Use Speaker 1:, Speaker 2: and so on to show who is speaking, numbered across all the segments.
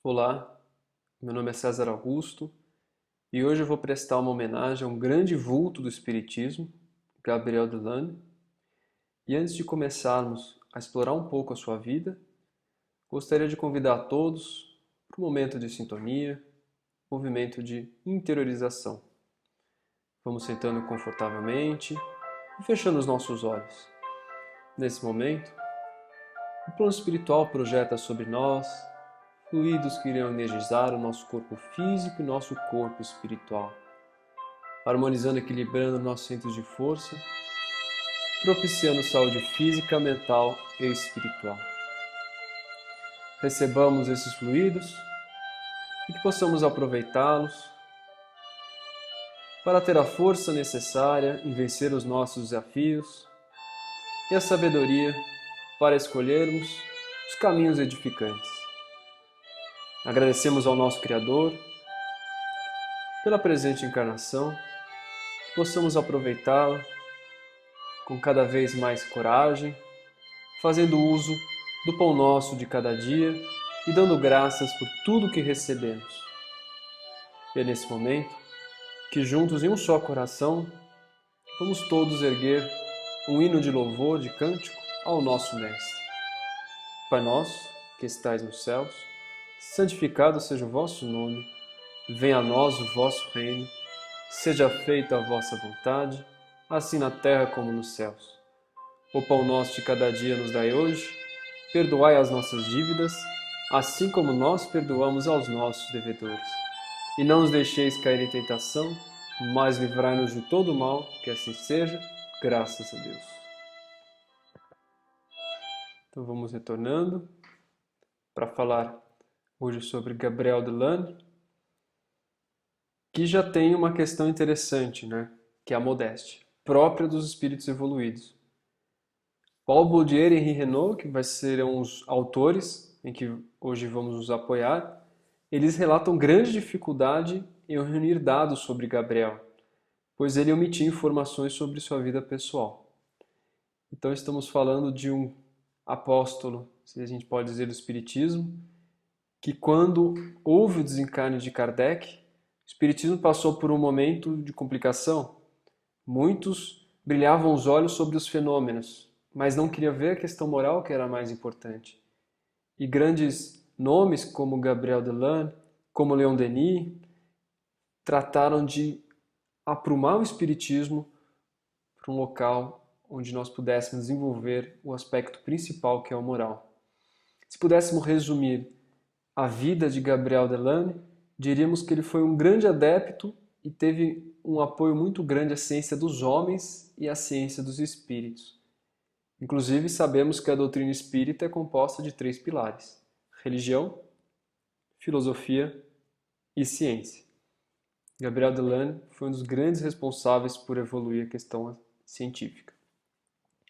Speaker 1: Olá, meu nome é César Augusto e hoje eu vou prestar uma homenagem a um grande vulto do Espiritismo, Gabriel Delane. E antes de começarmos a explorar um pouco a sua vida, gostaria de convidar a todos para um momento de sintonia, movimento de interiorização. Vamos sentando confortavelmente e fechando os nossos olhos. Nesse momento, o plano espiritual projeta sobre nós fluidos que irão energizar o nosso corpo físico e nosso corpo espiritual, harmonizando e equilibrando nossos centros de força, propiciando saúde física, mental e espiritual. Recebamos esses fluidos e que possamos aproveitá-los para ter a força necessária em vencer os nossos desafios e a sabedoria para escolhermos os caminhos edificantes. Agradecemos ao nosso Criador pela presente encarnação, que possamos aproveitá-la com cada vez mais coragem, fazendo uso do pão nosso de cada dia e dando graças por tudo que recebemos. E é nesse momento que, juntos em um só coração, vamos todos erguer um hino de louvor, de cântico ao nosso Mestre. Pai nosso, que estais nos céus, santificado seja o vosso nome, venha a nós o vosso reino, seja feita a vossa vontade, assim na terra como nos céus. O pão nosso de cada dia nos dai hoje, perdoai as nossas dívidas, assim como nós perdoamos aos nossos devedores. E não nos deixeis cair em tentação, mas livrai-nos de todo o mal, que assim seja, graças a Deus. Então vamos retornando para falar hoje sobre Gabriel Delane, que já tem uma questão interessante, né? Que é a modéstia, própria dos espíritos evoluídos. Paul Bourdieu e Henri Renaud, que serão os autores em que hoje vamos nos apoiar, eles relatam grande dificuldade em reunir dados sobre Gabriel, pois ele omitia informações sobre sua vida pessoal. Então estamos falando de um apóstolo, se a gente pode dizer, do Espiritismo, que quando houve o desencarne de Kardec, o Espiritismo passou por um momento de complicação. Muitos brilhavam os olhos sobre os fenômenos, mas não queria ver a questão moral, que era mais importante. E grandes nomes como Gabriel Delane, como Leon Denis, trataram de aprumar o espiritismo para um local onde nós pudéssemos desenvolver o aspecto principal, que é o moral. Se pudéssemos resumir a vida de Gabriel Delane, diríamos que ele foi um grande adepto e teve um apoio muito grande à ciência dos homens e à ciência dos espíritos. Inclusive, sabemos que a doutrina espírita é composta de 3 pilares: religião, filosofia e ciência. Gabriel Delane foi um dos grandes responsáveis por evoluir a questão científica.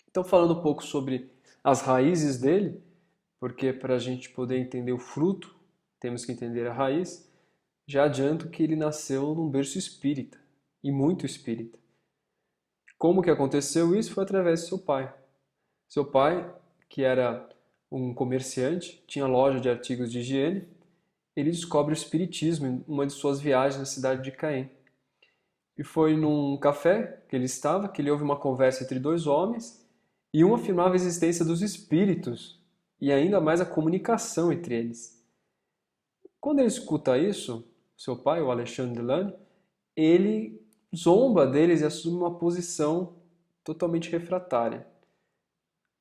Speaker 1: Então, falando um pouco sobre as raízes dele, porque para a gente poder entender o fruto, temos que entender a raiz, já adianto que ele nasceu num berço espírita, e muito espírita. Como que aconteceu isso? Foi através de seu pai. Seu pai, que era um comerciante, tinha loja de artigos de higiene, ele descobre o espiritismo em uma de suas viagens na cidade de Caen. E foi num café que ele estava, que ele ouve uma conversa entre 2 homens, e um afirmava a existência dos espíritos, e ainda mais a comunicação entre eles. Quando ele escuta isso, seu pai, o Alexandre Delane, ele zomba deles e assume uma posição totalmente refratária.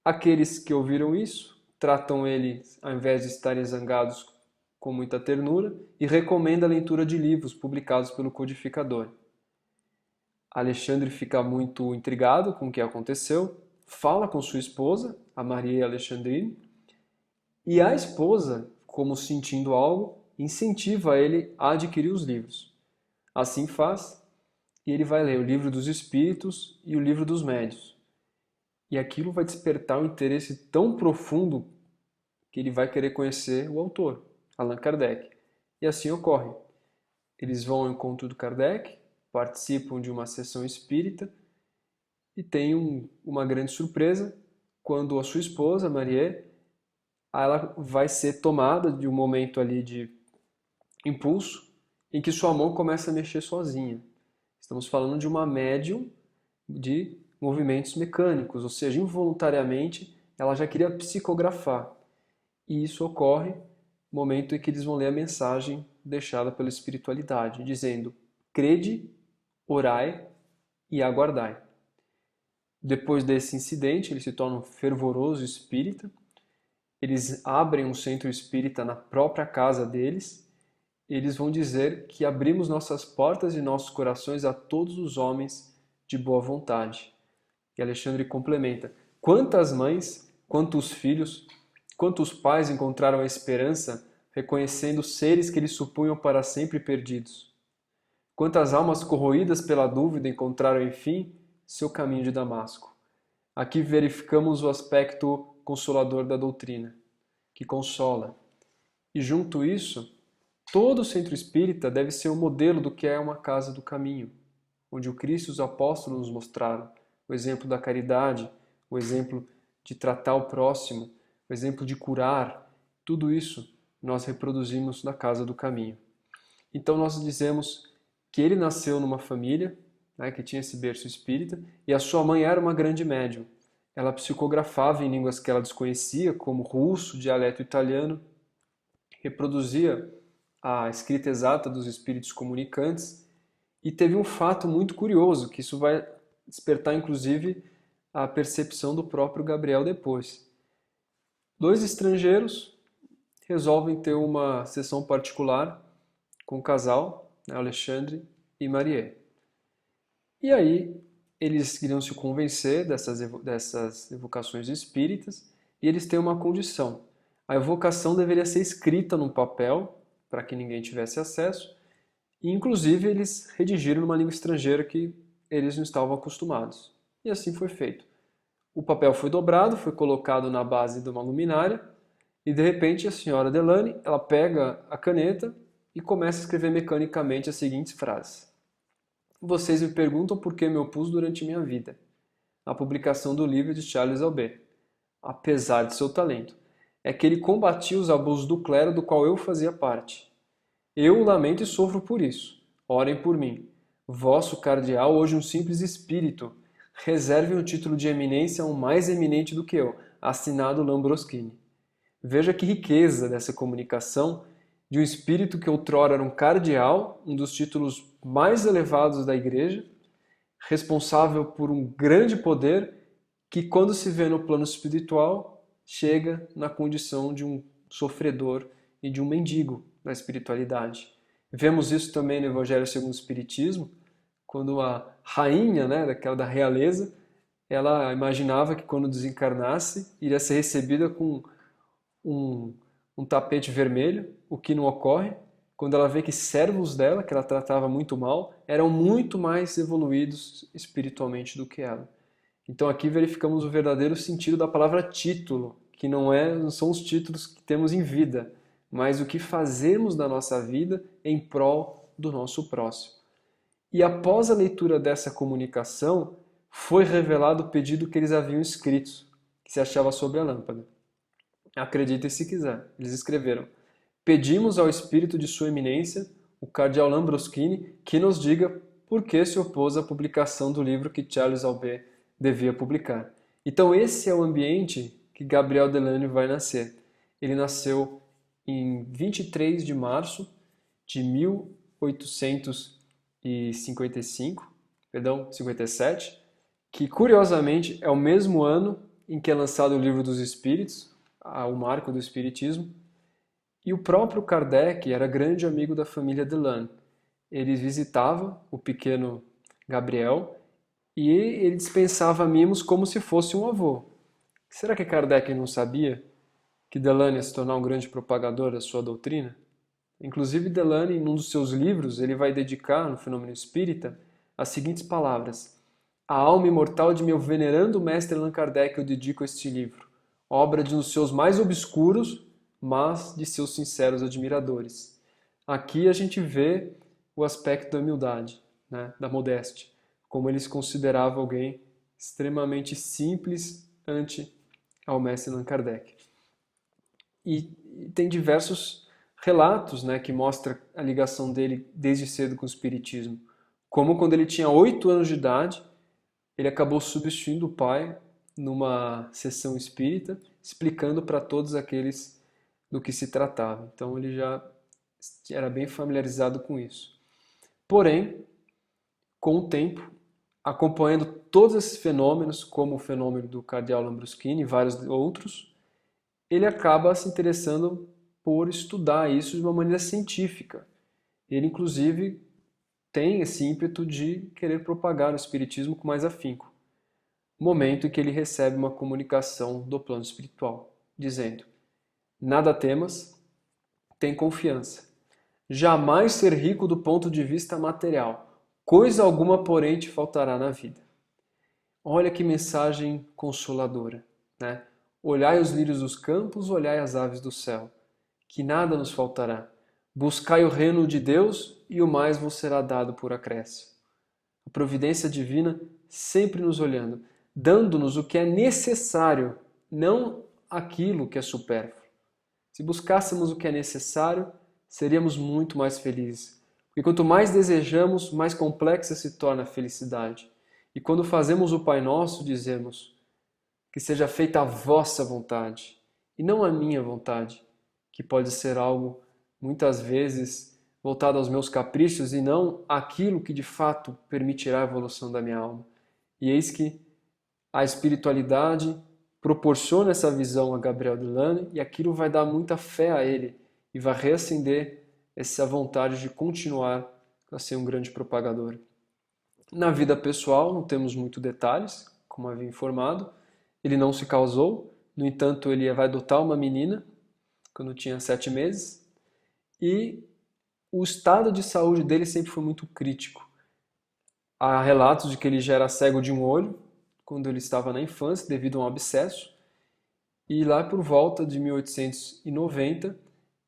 Speaker 1: Aqueles que ouviram isso tratam ele, ao invés de estarem zangados, com muita ternura e recomenda a leitura de livros publicados pelo codificador. Alexandre fica muito intrigado com o que aconteceu, fala com sua esposa, a Maria Alexandrine, e a esposa, como sentindo algo, incentiva ele a adquirir os livros. Assim faz, e ele vai ler o Livro dos Espíritos e o Livro dos Médiuns. E aquilo vai despertar um interesse tão profundo que ele vai querer conhecer o autor, Allan Kardec. E assim ocorre. Eles vão ao encontro do Kardec, participam de uma sessão espírita e tem uma grande surpresa quando a sua esposa, Marie, ela vai ser tomada de um momento ali de impulso em que sua mão começa a mexer sozinha. Estamos falando de uma médium de movimentos mecânicos, ou seja, involuntariamente ela já queria psicografar. E isso ocorre no momento em que eles vão ler a mensagem deixada pela espiritualidade, dizendo: crede, orai e aguardai. Depois desse incidente, ele se torna um fervoroso espírita. Eles abrem um centro espírita na própria casa deles. Eles vão dizer que abrimos nossas portas e nossos corações a todos os homens de boa vontade. E Alexandre complementa: quantas mães, quantos filhos, quantos pais encontraram a esperança reconhecendo seres que eles supunham para sempre perdidos? Quantas almas corroídas pela dúvida encontraram, enfim, seu caminho de Damasco? Aqui verificamos o aspecto consolador da doutrina, que consola. E junto a isso, todo centro espírita deve ser um modelo do que é uma casa do caminho, onde o Cristo e os apóstolos nos mostraram o exemplo da caridade, o exemplo de tratar o próximo, o exemplo de curar. Tudo isso nós reproduzimos na casa do caminho. Então nós dizemos que ele nasceu numa família, né, que tinha esse berço espírita, e a sua mãe era uma grande médium. Ela psicografava em línguas que ela desconhecia, como russo, dialeto italiano, reproduzia a escrita exata dos espíritos comunicantes, e teve um fato muito curioso, que isso vai despertar inclusive a percepção do próprio Gabriel depois. Dois estrangeiros resolvem ter uma sessão particular com o casal, né, Alexandre e Marie. E aí eles iriam se convencer dessas evocações espíritas, e eles têm uma condição. A evocação deveria ser escrita num papel, para que ninguém tivesse acesso, e inclusive eles redigiram numa língua estrangeira que eles não estavam acostumados. E assim foi feito. O papel foi dobrado, foi colocado na base de uma luminária, e de repente a senhora Delane, ela pega a caneta e começa a escrever mecanicamente as seguintes frases: vocês me perguntam por que me opus durante minha vida. A publicação do livro de Charles Albert, apesar de seu talento, é que ele combatia os abusos do clero do qual eu fazia parte. Eu o lamento e sofro por isso. Orem por mim. Vosso cardeal, hoje um simples espírito, reserve um título de eminência a um mais eminente do que eu, assinado Lambroschini. Veja que riqueza dessa comunicação de um espírito que outrora era um cardeal, um dos títulos mais elevados da igreja, responsável por um grande poder, que quando se vê no plano espiritual, chega na condição de um sofredor e de um mendigo na espiritualidade. Vemos isso também no Evangelho segundo o Espiritismo, quando a rainha, né, daquela da realeza, ela imaginava que quando desencarnasse, iria ser recebida com um tapete vermelho, o que não ocorre, quando ela vê que servos dela, que ela tratava muito mal, eram muito mais evoluídos espiritualmente do que ela. Então aqui verificamos o verdadeiro sentido da palavra título, que não são os títulos que temos em vida, mas o que fazemos da nossa vida em prol do nosso próximo. E após a leitura dessa comunicação, foi revelado o pedido que eles haviam escrito, que se achava sobre a lâmpada. Acreditem se quiser, eles escreveram: pedimos ao espírito de sua eminência, o cardeal Lambroschini, que nos diga por que se opôs à publicação do livro que Charles Albert devia publicar. Então esse é o ambiente que Gabriel Delane vai nascer. Ele nasceu em 23 de março de 57, que curiosamente é o mesmo ano em que é lançado o Livro dos Espíritos, o marco do Espiritismo, e o próprio Kardec era grande amigo da família Delane. Ele visitava o pequeno Gabriel e ele dispensava mimos como se fosse um avô. Será que Kardec não sabia que Delane ia se tornar um grande propagador da sua doutrina? Inclusive Delane, em um dos seus livros, ele vai dedicar, no Fenômeno Espírita, as seguintes palavras: a alma imortal de meu venerando mestre Allan Kardec eu dedico este livro, obra de um dos seus mais obscuros, mas de seus sinceros admiradores. Aqui a gente vê o aspecto da humildade, né, da modéstia, como ele se considerava alguém extremamente simples ante ao mestre Allan Kardec. E tem diversos relatos, né, que mostram a ligação dele desde cedo com o espiritismo. Como quando ele tinha 8 anos de idade, ele acabou substituindo o pai numa sessão espírita, explicando para todos aqueles do que se tratava. Então ele já era bem familiarizado com isso. Porém, com o tempo, acompanhando todos esses fenômenos, como o fenômeno do cardeal Lambruschini e vários outros, ele acaba se interessando por estudar isso de uma maneira científica. Ele, inclusive, tem esse ímpeto de querer propagar o espiritismo com mais afinco. Momento em que ele recebe uma comunicação do plano espiritual, dizendo: nada temas, tem confiança. Jamais ser rico do ponto de vista material. Coisa alguma, porém, te faltará na vida. Olha que mensagem consoladora, né? Olhai os lírios dos campos, olhai as aves do céu, que nada nos faltará. Buscai o reino de Deus e o mais vos será dado por acréscimo. A providência divina sempre nos olhando, dando-nos o que é necessário, não aquilo que é supérfluo. Se buscássemos o que é necessário, seríamos muito mais felizes. Porque quanto mais desejamos, mais complexa se torna a felicidade. E quando fazemos o Pai Nosso, dizemos: que seja feita a vossa vontade, e não a minha vontade, que pode ser algo, muitas vezes, voltado aos meus caprichos e não aquilo que de fato permitirá a evolução da minha alma. E eis que a espiritualidade proporciona essa visão a Gabriel Delane e aquilo vai dar muita fé a ele e vai reacender essa vontade de continuar a ser um grande propagador. Na vida pessoal não temos muitos detalhes, como havia informado. Ele não se casou, no entanto ele vai adotar uma menina quando tinha 7 meses e o estado de saúde dele sempre foi muito crítico. Há relatos de que ele já era cego de um olho quando ele estava na infância devido a um abscesso e lá por volta de 1890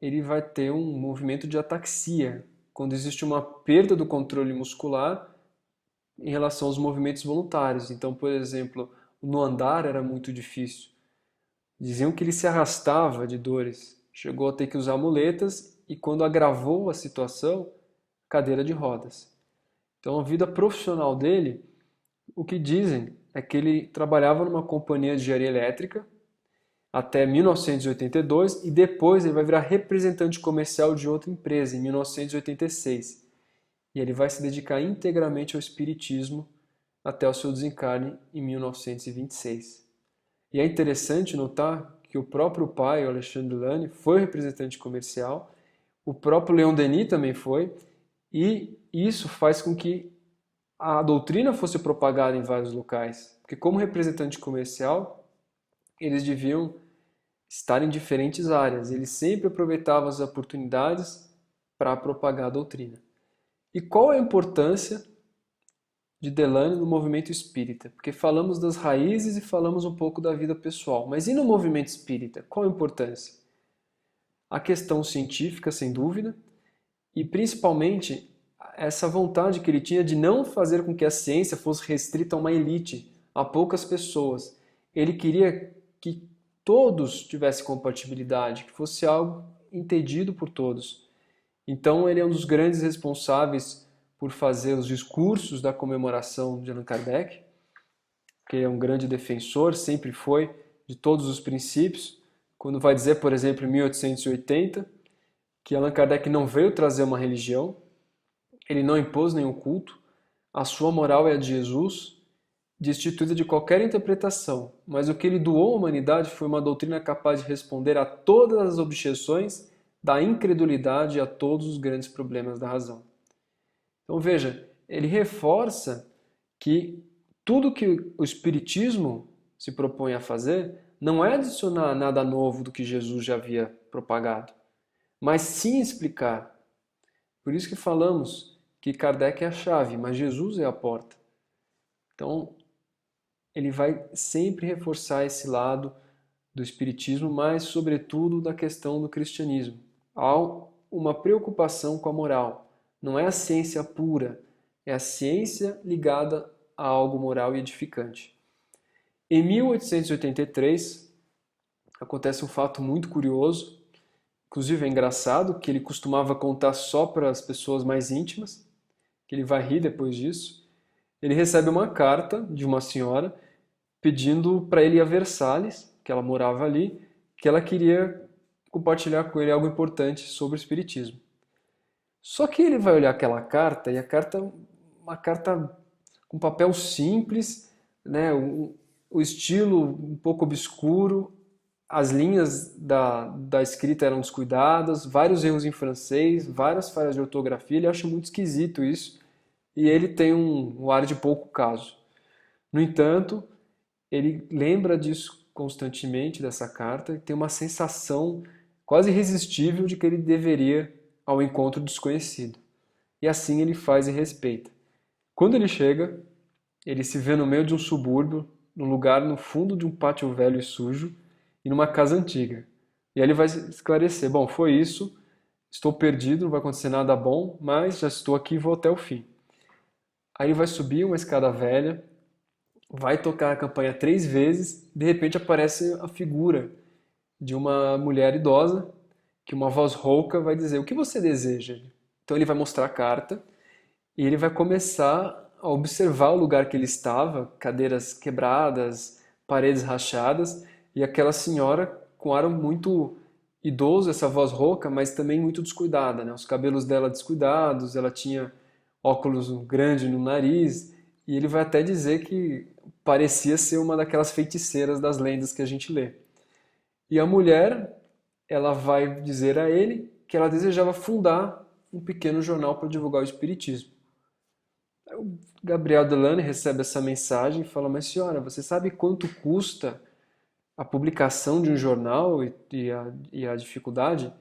Speaker 1: ele vai ter um movimento de ataxia, quando existe uma perda do controle muscular em relação aos movimentos voluntários. Então, por exemplo, no andar era muito difícil. Diziam que ele se arrastava de dores, chegou a ter que usar muletas e quando agravou a situação, cadeira de rodas. Então, a vida profissional dele, o que dizem é que ele trabalhava numa companhia de engenharia elétrica até 1982 e depois ele vai virar representante comercial de outra empresa em 1986. E ele vai se dedicar integralmente ao espiritismo até o seu desencarne em 1926. E é interessante notar que o próprio pai, o Alexandre Delane, foi representante comercial, o próprio Leon Denis também foi, e isso faz com que a doutrina fosse propagada em vários locais. Porque como representante comercial, eles deviam estar em diferentes áreas. Eles sempre aproveitavam as oportunidades para propagar a doutrina. E qual é a importância de Delane no movimento espírita? Porque falamos das raízes e falamos um pouco da vida pessoal. Mas e no movimento espírita? Qual a importância? A questão científica, sem dúvida, e principalmente essa vontade que ele tinha de não fazer com que a ciência fosse restrita a uma elite, a poucas pessoas. Ele queria que todos tivessem compatibilidade, que fosse algo entendido por todos. Então ele é um dos grandes responsáveis por fazer os discursos da comemoração de Allan Kardec, que é um grande defensor, sempre foi, de todos os princípios. Quando vai dizer, por exemplo, em 1880, que Allan Kardec não veio trazer uma religião, ele não impôs nenhum culto, a sua moral é a de Jesus, destituída de qualquer interpretação, mas o que ele doou à humanidade foi uma doutrina capaz de responder a todas as objeções da incredulidade e a todos os grandes problemas da razão. Então veja, ele reforça que tudo que o Espiritismo se propõe a fazer não é adicionar nada novo do que Jesus já havia propagado, mas sim explicar. Por isso que falamos que Kardec é a chave, mas Jesus é a porta. Então, ele vai sempre reforçar esse lado do Espiritismo, mas sobretudo da questão do cristianismo. Há uma preocupação com a moral. Não é a ciência pura, é a ciência ligada a algo moral e edificante. Em 1883, acontece um fato muito curioso, Inclusive é engraçado que ele costumava contar só para as pessoas mais íntimas, que ele vai rir depois disso. Ele recebe uma carta de uma senhora pedindo para ele ir a Versalhes, que ela morava ali, que ela queria compartilhar com ele algo importante sobre o espiritismo. Só que ele vai olhar aquela carta e a carta é uma carta com papel simples, né? O estilo um pouco obscuro, as linhas da escrita eram descuidadas, vários erros em francês, várias falhas de ortografia. Ele acha muito esquisito isso e ele tem um ar de pouco caso. No entanto, ele lembra disso constantemente, dessa carta, e tem uma sensação quase irresistível de que ele deveria ao encontro desconhecido. E assim ele faz e respeita. Quando ele chega, ele se vê no meio de um subúrbio, num lugar no fundo de um pátio velho e sujo, e numa casa antiga. E aí ele vai esclarecer: bom, foi isso, estou perdido, não vai acontecer nada bom, mas já estou aqui e vou até o fim. Aí ele vai subir uma escada velha, vai tocar a campanha 3 vezes, de repente aparece a figura de uma mulher idosa, que uma voz rouca vai dizer: o que você deseja? Então ele vai mostrar a carta e ele vai começar a observar o lugar que ele estava, cadeiras quebradas, paredes rachadas, e aquela senhora com ar muito idoso, essa voz rouca, mas também muito descuidada, né? Os cabelos dela descuidados, ela tinha óculos grandes no nariz, e ele vai até dizer que parecia ser uma daquelas feiticeiras das lendas que a gente lê. E a mulher, ela vai dizer a ele que ela desejava fundar um pequeno jornal para divulgar o espiritismo. O Gabriel Delane recebe essa mensagem e fala: mas senhora, você sabe quanto custa a publicação de um jornal e a dificuldade?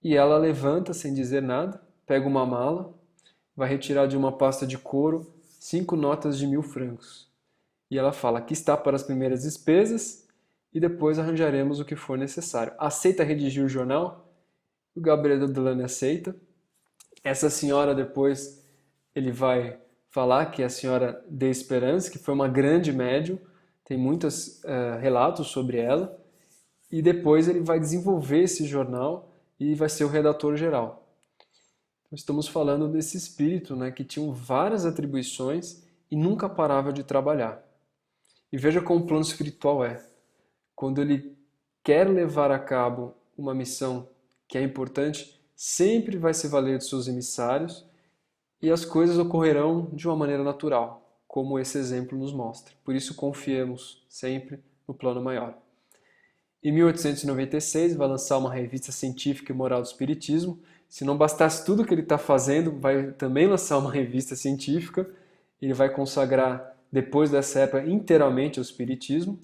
Speaker 1: E ela levanta sem dizer nada, pega uma mala, vai retirar de uma pasta de couro 5 notas de 1.000 francos. E ela fala: aqui está para as primeiras despesas e depois arranjaremos o que for necessário. Aceita redigir o jornal? O Gabriel Delane aceita. Essa senhora depois ele vai falar que é a senhora de Esperance, que foi uma grande médium, tem muitos relatos sobre ela, e depois ele vai desenvolver esse jornal e vai ser o redator geral. Então, estamos falando desse espírito, né, que tinha várias atribuições e nunca parava de trabalhar. E veja como o plano espiritual é. Quando ele quer levar a cabo uma missão que é importante, sempre vai se valer de seus emissários e as coisas ocorrerão de uma maneira natural, como esse exemplo nos mostra. Por isso confiemos sempre no plano maior. Em 1896 vai lançar uma revista científica e moral do espiritismo. Se não bastasse tudo que ele está fazendo, vai também lançar uma revista científica. Ele vai consagrar, depois dessa época, inteiramente ao espiritismo.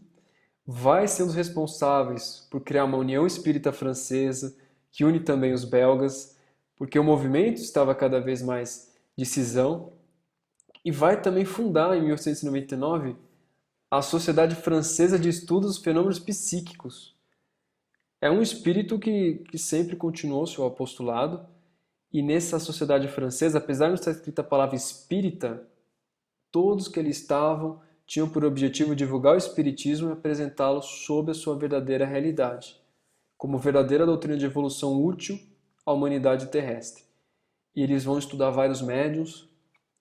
Speaker 1: Vai ser um dos responsáveis por criar uma União Espírita Francesa, que une também os belgas, porque o movimento estava cada vez mais de cisão, e vai também fundar, em 1899, a Sociedade Francesa de Estudos dos Fenômenos Psíquicos. É um espírito que sempre continuou seu apostolado, e nessa sociedade francesa, apesar de não estar escrita a palavra espírita, todos que ali estavam tinham por objetivo divulgar o espiritismo e apresentá-lo sob a sua verdadeira realidade, como verdadeira doutrina de evolução útil à humanidade terrestre. E eles vão estudar vários médiuns,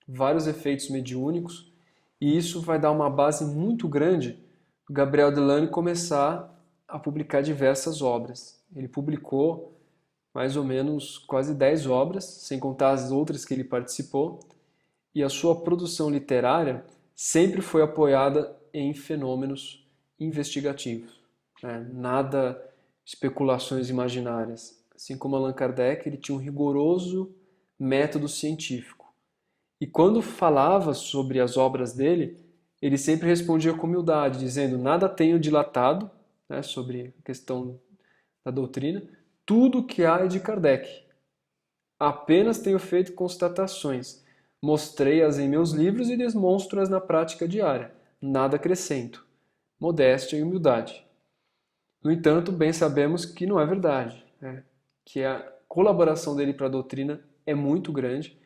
Speaker 1: vários efeitos mediúnicos, e isso vai dar uma base muito grande para Gabriel Delane começar a publicar diversas obras. Ele publicou mais ou menos quase 10 obras, sem contar as outras que ele participou, e a sua produção literária sempre foi apoiada em fenômenos investigativos, né? Nada especulações imaginárias. Assim como Allan Kardec, ele tinha um rigoroso método científico. E quando falava sobre as obras dele, ele sempre respondia com humildade, dizendo: nada tenho dilatado, né, sobre a questão da doutrina, tudo que há é de Kardec. Apenas tenho feito constatações, mostrei-as em meus livros e demonstro-as na prática diária. Nada acrescento. Modéstia e humildade. No entanto, bem sabemos que não é verdade, né? Que a colaboração dele para a doutrina é muito grande.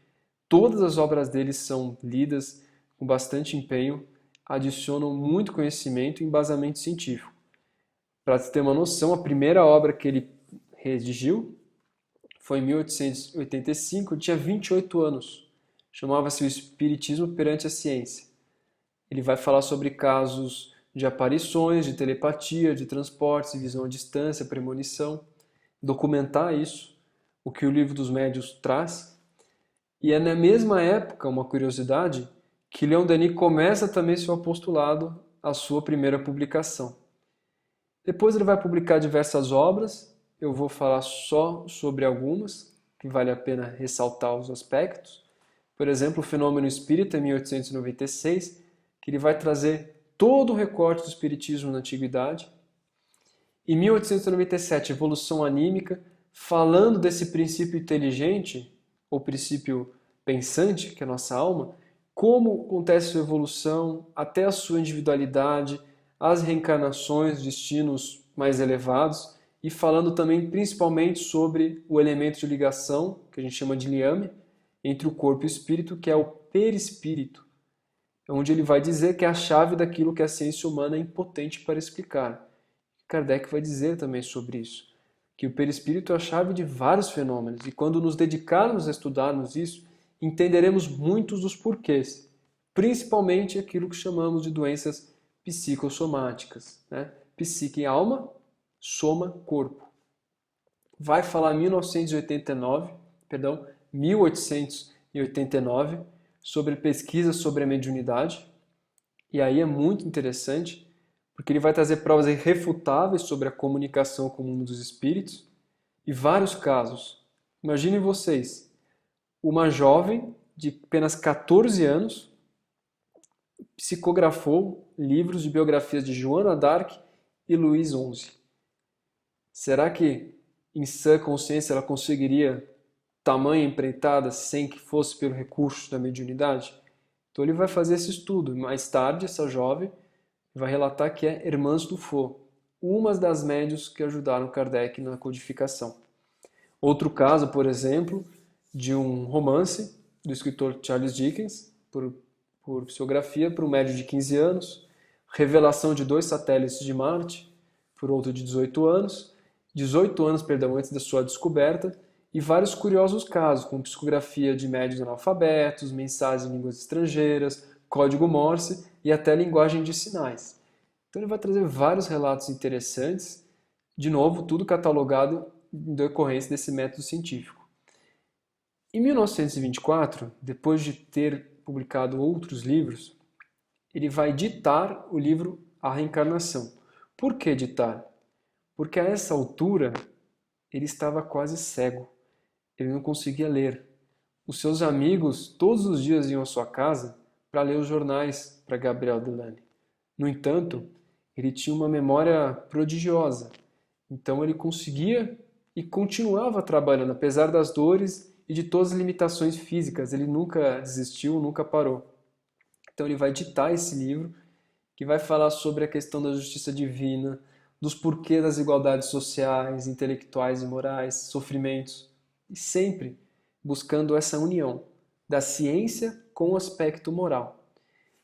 Speaker 1: Todas as obras dele são lidas com bastante empenho, adicionam muito conhecimento e embasamento científico. Para você ter uma noção, a primeira obra que ele redigiu. Foi em 1885, ele tinha 28 anos. Chamava-se O Espiritismo perante a Ciência. Ele vai falar sobre casos de aparições, de telepatia, de transportes, visão à distância, premonição, documentar isso, o que o Livro dos Médiuns traz. E é na mesma época, uma curiosidade, que Leon Denis começa também seu apostolado, a sua primeira publicação. Depois ele vai publicar diversas obras, eu vou falar só sobre algumas, que vale a pena ressaltar os aspectos. Por exemplo, o Fenômeno Espírita, em 1896, que ele vai trazer todo o recorte do espiritismo na antiguidade. Em 1897, Evolução Anímica, falando desse princípio inteligente, ou princípio pensante, que é a nossa alma, como acontece a sua evolução, até a sua individualidade, as reencarnações, destinos mais elevados, e falando também principalmente sobre o elemento de ligação, que a gente chama de liame, entre o corpo e o espírito, que é o perispírito, onde ele vai dizer que é a chave daquilo que a ciência humana é impotente para explicar. Kardec vai dizer também sobre isso, que o perispírito é a chave de vários fenômenos, e quando nos dedicarmos a estudarmos isso, entenderemos muitos dos porquês, principalmente aquilo que chamamos de doenças psicossomáticas, né? Psique alma, soma corpo. Vai falar em 1889, sobre pesquisa sobre a mediunidade, e aí é muito interessante, porque ele vai trazer provas irrefutáveis sobre a comunicação com o mundo dos espíritos, e vários casos. Imaginem vocês, uma jovem de apenas 14 anos psicografou livros de biografias de Joana d'Arc e Luís XI. Será que, em sã consciência, ela conseguiria tamanha empreitada sem que fosse pelo recurso da mediunidade? Então ele vai fazer esse estudo. Mais tarde, essa jovem vai relatar que é Hermance Dufault, uma das médiuns que ajudaram Kardec na codificação. Outro caso, por exemplo, de um romance do escritor Charles Dickens, por psicografia, para um médium de 15 anos, revelação de 2 satélites de Marte, por outro de 18 anos, antes da sua descoberta, e vários curiosos casos, como psicografia de médiuns analfabetos, mensagens em línguas estrangeiras, código Morse e até linguagem de sinais. Então ele vai trazer vários relatos interessantes, de novo, tudo catalogado em decorrência desse método científico. Em 1924, depois de ter publicado outros livros, ele vai ditar o livro A Reencarnação. Por que ditar? Porque a essa altura ele estava quase cego. Ele não conseguia ler. Os seus amigos todos os dias iam à sua casa para ler os jornais para Gabriel Delany. No entanto, ele tinha uma memória prodigiosa. Então ele conseguia e continuava trabalhando, apesar das dores e de todas as limitações físicas. Ele nunca desistiu, nunca parou. Então ele vai ditar esse livro, que vai falar sobre a questão da justiça divina, dos porquês das igualdades sociais, intelectuais e morais, sofrimentos, e sempre buscando essa união da ciência com o aspecto moral.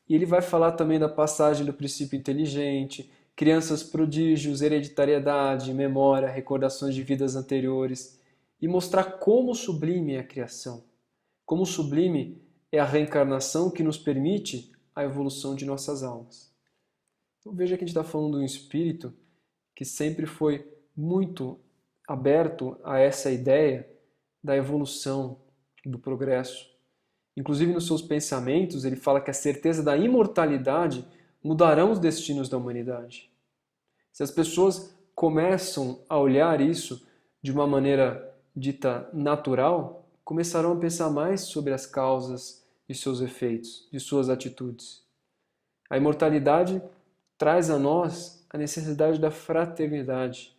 Speaker 1: E ele vai falar também da passagem do princípio inteligente, crianças prodígios, hereditariedade, memória, recordações de vidas anteriores, e mostrar como sublime é a criação, como sublime é a reencarnação que nos permite a evolução de nossas almas. Então veja que a gente está falando de um espírito que sempre foi muito aberto a essa ideia da evolução, do progresso. Inclusive nos seus pensamentos ele fala que a certeza da imortalidade mudarão os destinos da humanidade. Se as pessoas começam a olhar isso de uma maneira dita natural, começarão a pensar mais sobre as causas de seus efeitos, de suas atitudes. A imortalidade traz a nós a necessidade da fraternidade.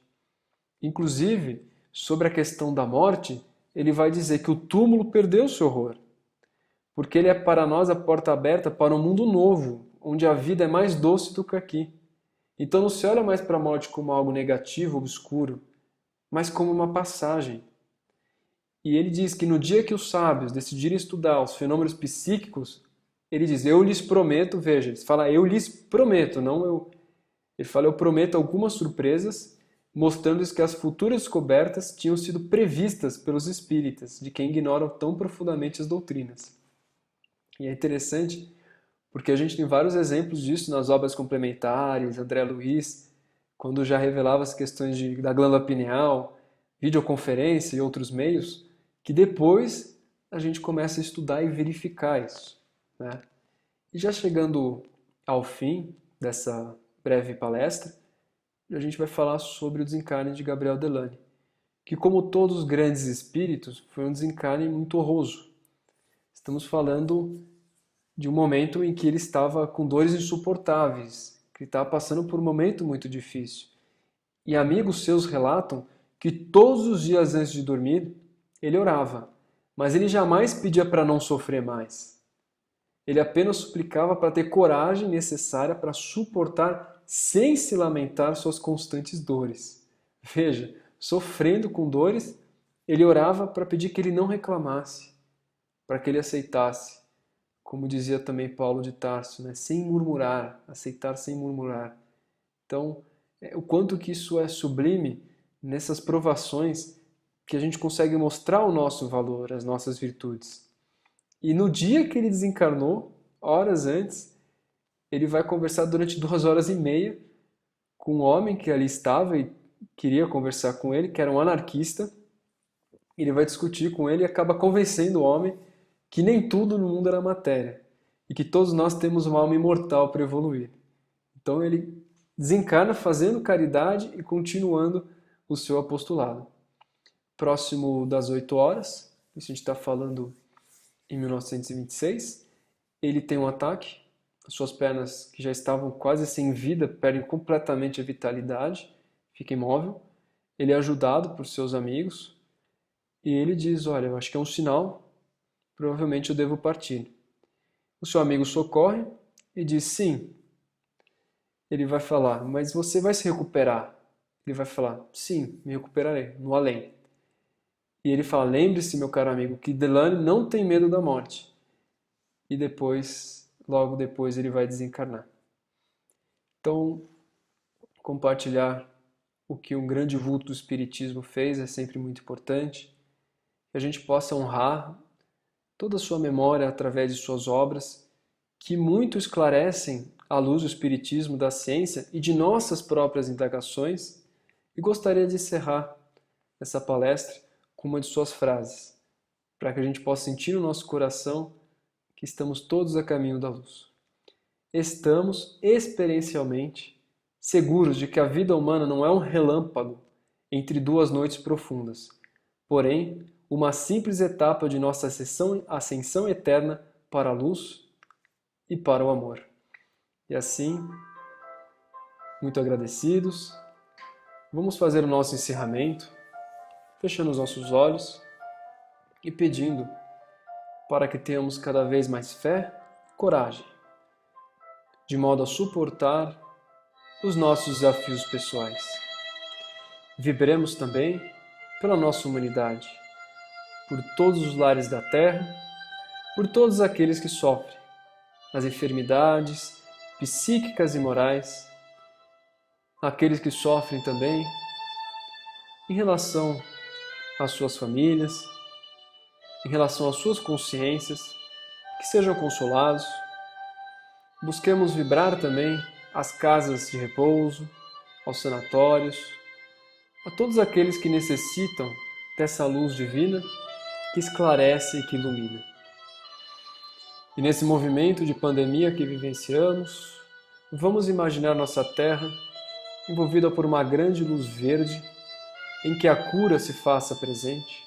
Speaker 1: Inclusive, sobre a questão da morte, ele vai dizer que o túmulo perdeu seu horror, porque ele é para nós a porta aberta para um mundo novo, onde a vida é mais doce do que aqui. Então não se olha mais para a morte como algo negativo, obscuro, mas como uma passagem. E ele diz que no dia que os sábios decidirem estudar os fenômenos psíquicos, ele diz, eu lhes prometo, veja, ele fala, eu lhes prometo, não eu. Ele fala, eu prometo algumas surpresas mostrando-lhes que as futuras descobertas tinham sido previstas pelos espíritas, de quem ignoram tão profundamente as doutrinas. E é interessante porque a gente tem vários exemplos disso nas obras complementares, André Luiz, quando já revelava as questões da glândula pineal, videoconferência e outros meios, que depois a gente começa a estudar e verificar isso, né? E já chegando ao fim dessa breve palestra, a gente vai falar sobre o desencarne de Gabriel Delany, que, como todos os grandes espíritos, foi um desencarne muito honroso. Estamos falando de um momento em que ele estava com dores insuportáveis, que estava passando por um momento muito difícil. E amigos seus relatam que todos os dias antes de dormir, ele orava, mas ele jamais pedia para não sofrer mais. Ele apenas suplicava para ter coragem necessária para suportar sem se lamentar suas constantes dores. Veja, sofrendo com dores, ele orava para pedir que ele não reclamasse, para que ele aceitasse. Como dizia também Paulo de Tarso, né? Sem murmurar, aceitar sem murmurar. Então, o quanto que isso é sublime nessas provações que a gente consegue mostrar o nosso valor, as nossas virtudes. E no dia que ele desencarnou, horas antes, ele vai conversar durante 2 horas e meia com um homem que ali estava e queria conversar com ele, que era um anarquista. Ele vai discutir com ele e acaba convencendo o homem que nem tudo no mundo era matéria e que todos nós temos uma alma imortal para evoluir. Então ele desencarna fazendo caridade e continuando o seu apostolado. Próximo das 8 horas, isso a gente está falando em 1926, ele tem um ataque, as suas pernas que já estavam quase sem vida perdem completamente a vitalidade, fica imóvel. Ele é ajudado por seus amigos e ele diz, olha, eu acho que é um sinal, provavelmente eu devo partir. O seu amigo socorre e diz, sim. Ele vai falar, mas você vai se recuperar? Ele vai falar, sim, me recuperarei, no além. E ele fala, lembre-se, meu caro amigo, que Delany não tem medo da morte. E depois, logo depois, ele vai desencarnar. Então, compartilhar o que um grande vulto do Espiritismo fez é sempre muito importante. Que a gente possa honrar toda a sua memória através de suas obras, que muito esclarecem à luz do Espiritismo, da ciência e de nossas próprias indagações. E gostaria de encerrar essa palestra com uma de suas frases, para que a gente possa sentir no nosso coração que estamos todos a caminho da luz. Estamos experiencialmente seguros de que a vida humana não é um relâmpago entre duas noites profundas, porém, uma simples etapa de nossa ascensão eterna para a luz e para o amor. E assim, muito agradecidos, vamos fazer o nosso encerramento, fechando os nossos olhos e pedindo para que tenhamos cada vez mais fé e coragem, de modo a suportar os nossos desafios pessoais. Vibremos também pela nossa humanidade, por todos os lares da Terra, por todos aqueles que sofrem as enfermidades psíquicas e morais, aqueles que sofrem também em relação às suas famílias, em relação às suas consciências, que sejam consolados. Busquemos vibrar também às casas de repouso, aos sanatórios, a todos aqueles que necessitam dessa luz divina que esclarece e que ilumina. E nesse movimento de pandemia que vivenciamos, vamos imaginar nossa Terra envolvida por uma grande luz verde em que a cura se faça presente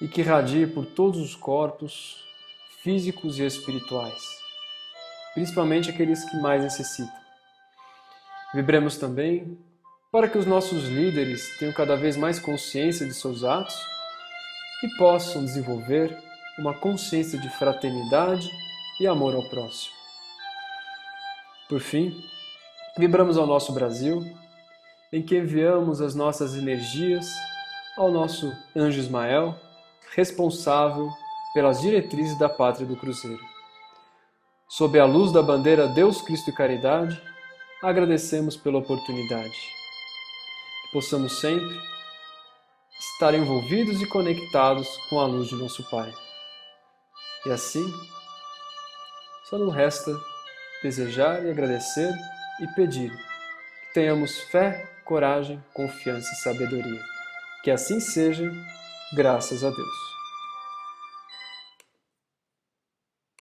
Speaker 1: e que irradie por todos os corpos físicos e espirituais, principalmente aqueles que mais necessitam. Vibremos também para que os nossos líderes tenham cada vez mais consciência de seus atos e possam desenvolver uma consciência de fraternidade e amor ao próximo. Por fim, vibramos ao nosso Brasil, em que enviamos as nossas energias ao nosso Anjo Ismael, responsável pelas diretrizes da Pátria do Cruzeiro. Sob a luz da bandeira Deus, Cristo e Caridade, agradecemos pela oportunidade. possamos sempre estar envolvidos e conectados com a luz de nosso Pai. E assim, só nos resta desejar e agradecer e pedir que tenhamos fé, coragem, confiança e sabedoria. Que assim seja, graças a Deus.